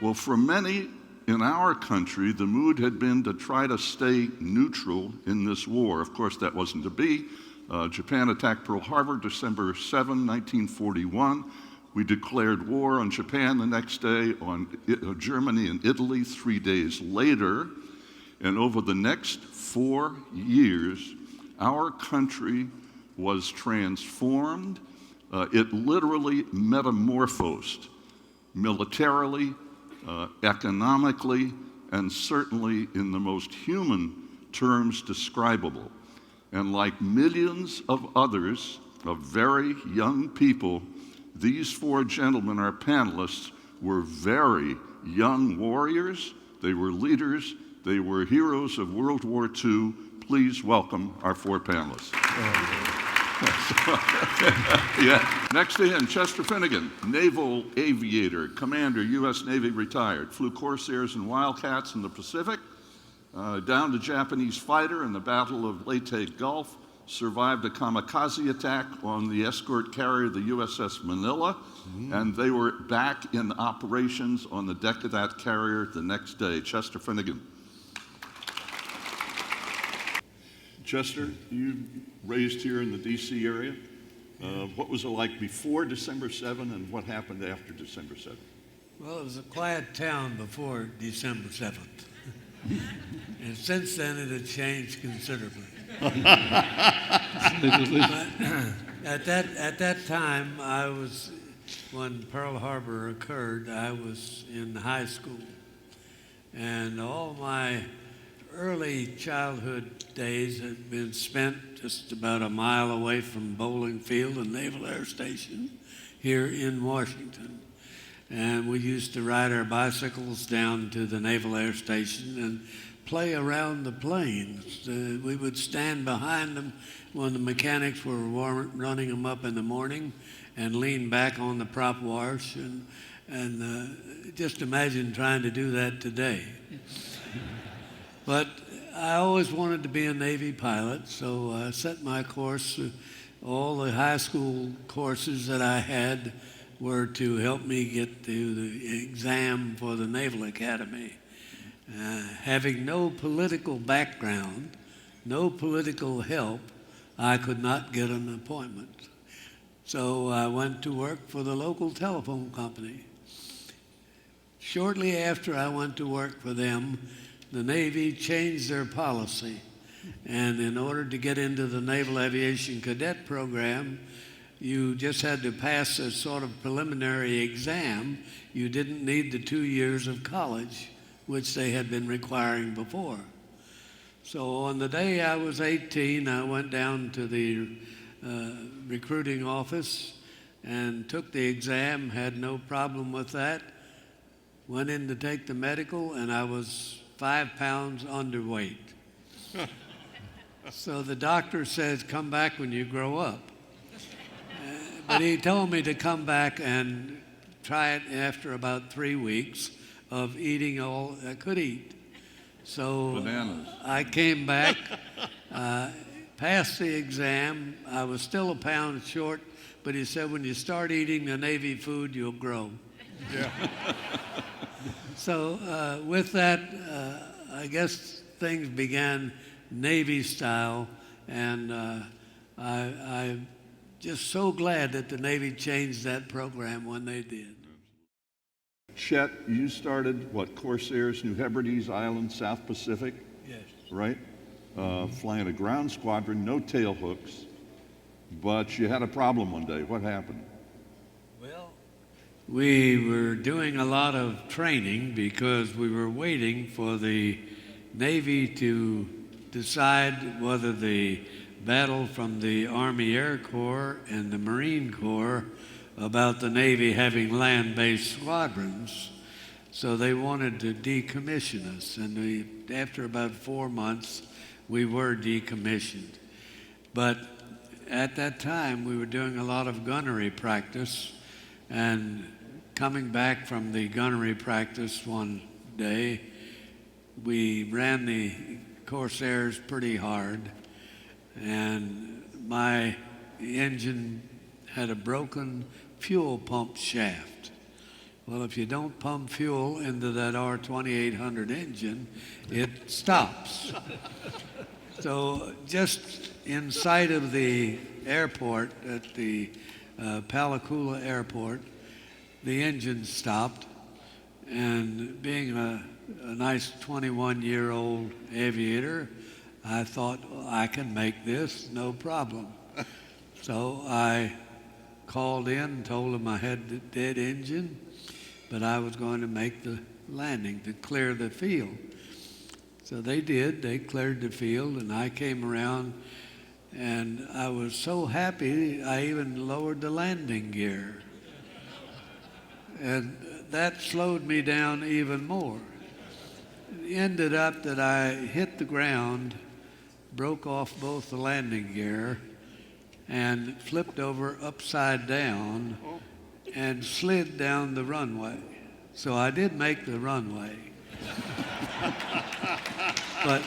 Well, for many in our country, the mood had been to try to stay neutral in this war. Of course, that wasn't to be. Japan attacked Pearl Harbor December 7, 1941. We declared war on Japan the next day, on Germany and Italy 3 days later. And over the next 4 years, our country was transformed. It literally metamorphosed militarily, economically, and certainly in the most human terms describable. And like millions of others, of very young people, these four gentlemen, our panelists, were very young warriors. They were leaders. They were heroes of World War II. Please welcome our four panelists. Yeah. Next to him, Chester Finagin, naval aviator, commander, U.S. Navy retired, flew Corsairs and Wildcats in the Pacific, downed a Japanese fighter in the Battle of Leyte Gulf, survived a kamikaze attack on the escort carrier, the USS Manila, and they were back in operations on the deck of that carrier the next day. Chester Finagin. Chester, you raised here in the D.C. area. What was it like before December 7 and what happened after December 7? Well, it was a quiet town before December 7th. And since then, it had changed considerably. But at that time, when Pearl Harbor occurred, I was in high school. And all my early childhood days had been spent just about a mile away from Bowling Field and Naval Air Station here in Washington. And we used to ride our bicycles down to the Naval Air Station and play around the planes. We would stand behind them when the mechanics were running them up in the morning and lean back on the prop wash. And just imagine trying to do that today. But I always wanted to be a Navy pilot, so I set my course. All the high school courses that I had were to help me get to the exam for the Naval Academy. Having no political background, no political help, I could not get an appointment. So I went to work for the local telephone company. Shortly after I went to work for them, the Navy changed their policy. And in order to get into the Naval Aviation Cadet Program, you just had to pass a sort of preliminary exam. You didn't need the 2 years of college, which they had been requiring before. So on the day I was 18, I went down to the recruiting office and took the exam, had no problem with that. Went in to take the medical, and I was 5 pounds underweight. So the doctor says, come back when you grow up. But he told me to come back and try it after about 3 weeks of eating all I could eat. So Bananas. I came back, passed the exam. I was still a pound short, but he said, when you start eating the Navy food, you'll grow. Yeah. So with that, I guess things began Navy style, and I'm just so glad that the Navy changed that program when they did. Chet, you started, Corsairs, New Hebrides Island, South Pacific? Yes. Right? Flying a ground squadron, no tail hooks, but you had a problem one day. What happened? Well, we were doing a lot of training because we were waiting for the Navy to decide whether the battle from the Army Air Corps and the Marine Corps about the Navy having land-based squadrons. So they wanted to decommission us, and after about 4 months, we were decommissioned. But at that time, we were doing a lot of gunnery practice, and coming back from the gunnery practice one day, we ran the Corsairs pretty hard, and my engine had a broken fuel pump shaft. Well, if you don't pump fuel into that R2800 engine, it stops. So just in sight of the airport, at the Palakula Airport, the engine stopped. And being a nice 21-year-old aviator, I thought, well, I can make this, no problem. So I called in and told them I had the dead engine, but I was going to make the landing to clear the field. So they did. They cleared the field, and I came around, and I was so happy I even lowered the landing gear. And that slowed me down even more. It ended up that I hit the ground, broke off both the landing gear, and flipped over upside down and slid down the runway. So I did make the runway. But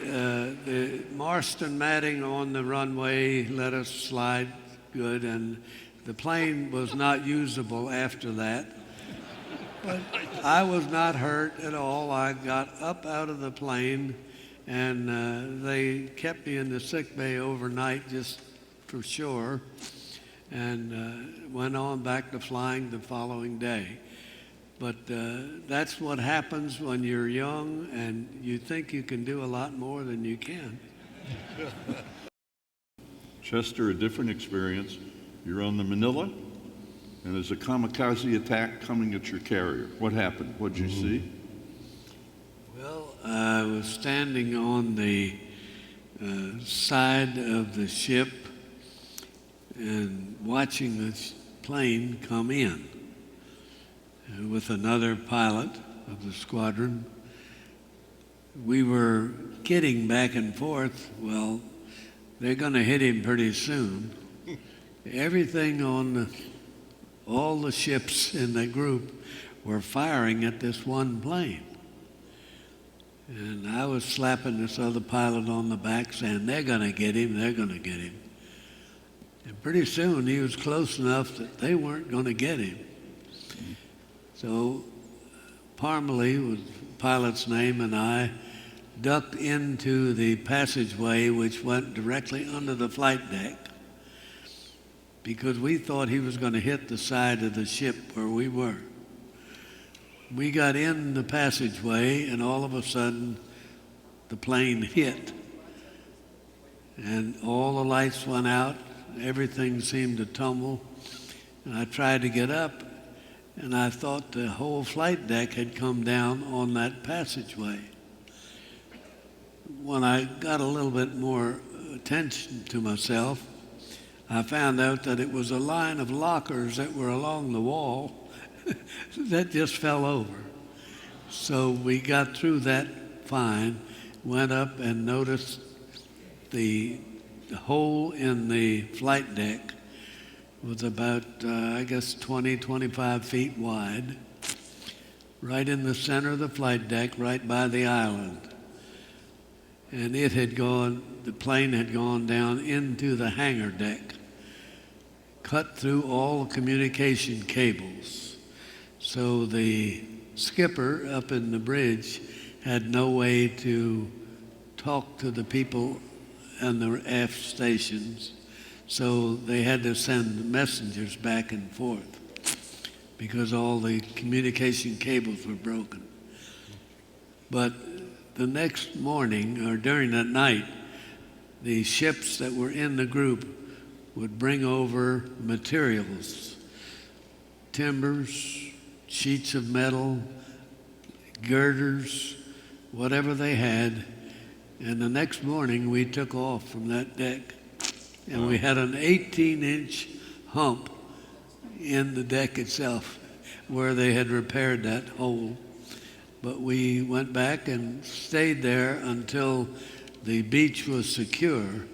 the Marston matting on the runway let us slide good, and the plane was not usable after that. But I was not hurt at all. I got up out of the plane, and they kept me in the sick bay overnight just for sure, and went on back to flying the following day. But that's what happens when you're young and you think you can do a lot more than you can. Chester, a different experience. You're on the Manila, and there's a kamikaze attack coming at your carrier. What happened? What did you see? Well, I was standing on the side of the ship and watching the plane come in with another pilot of the squadron. We were kidding back and forth. Well, they're going to hit him pretty soon. Everything on all the ships in the group were firing at this one plane. And I was slapping this other pilot on the back saying, they're going to get him, they're going to get him. And pretty soon he was close enough that they weren't going to get him. So Parmalee was the pilot's name, and I ducked into the passageway which went directly under the flight deck, because we thought he was going to hit the side of the ship where we were. We got in the passageway, and all of a sudden, the plane hit. And all the lights went out. Everything seemed to tumble. And I tried to get up, and I thought the whole flight deck had come down on that passageway. When I got a little bit more attention to myself, I found out that it was a line of lockers that were along the wall that just fell over. So we got through that fine, went up and noticed the hole in the flight deck was about, 20, 25 feet wide, right in the center of the flight deck, right by the island. And the plane had gone down into the hangar deck, cut through all the communication cables. So the skipper up in the bridge had no way to talk to the people in the aft stations. So they had to send messengers back and forth because all the communication cables were broken. But the next morning, or during that night, the ships that were in the group would bring over materials, timbers, sheets of metal, girders, whatever they had. And the next morning, we took off from that deck. And we had an 18-inch hump in the deck itself where they had repaired that hole. But we went back and stayed there until the beach was secure.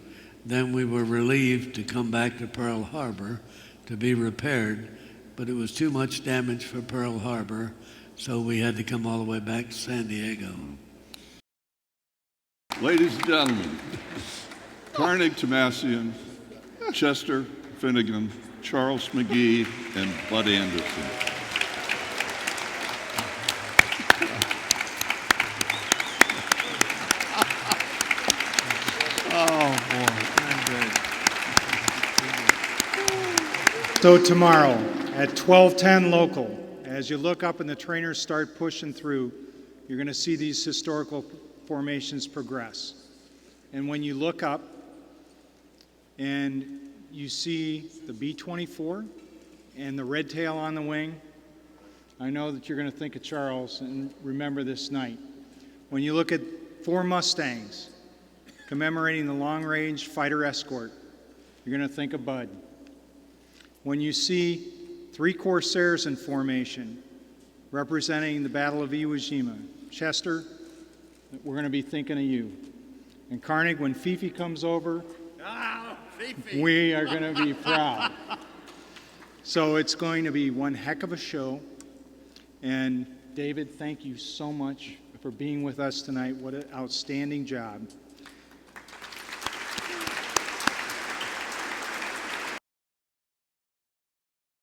Then we were relieved to come back to Pearl Harbor to be repaired. But it was too much damage for Pearl Harbor, so we had to come all the way back to San Diego. Ladies and gentlemen, Carnegie Tomassian, Chester Finagin, Charles McGee, and Bud Anderson. So tomorrow at 12:10 local, as you look up and the trainers start pushing through, you're going to see these historical formations progress. And when you look up and you see the B-24 and the red tail on the wing, I know that you're going to think of Charles and remember this night. When you look at 4 Mustangs commemorating the long-range fighter escort, you're going to think of Bud. When you see 3 Corsairs in formation representing the Battle of Iwo Jima, Chester, we're going to be thinking of you. And Carnegie, when Fifi comes over, we are going to be proud. So it's going to be one heck of a show. And David, thank you so much for being with us tonight. What an outstanding job.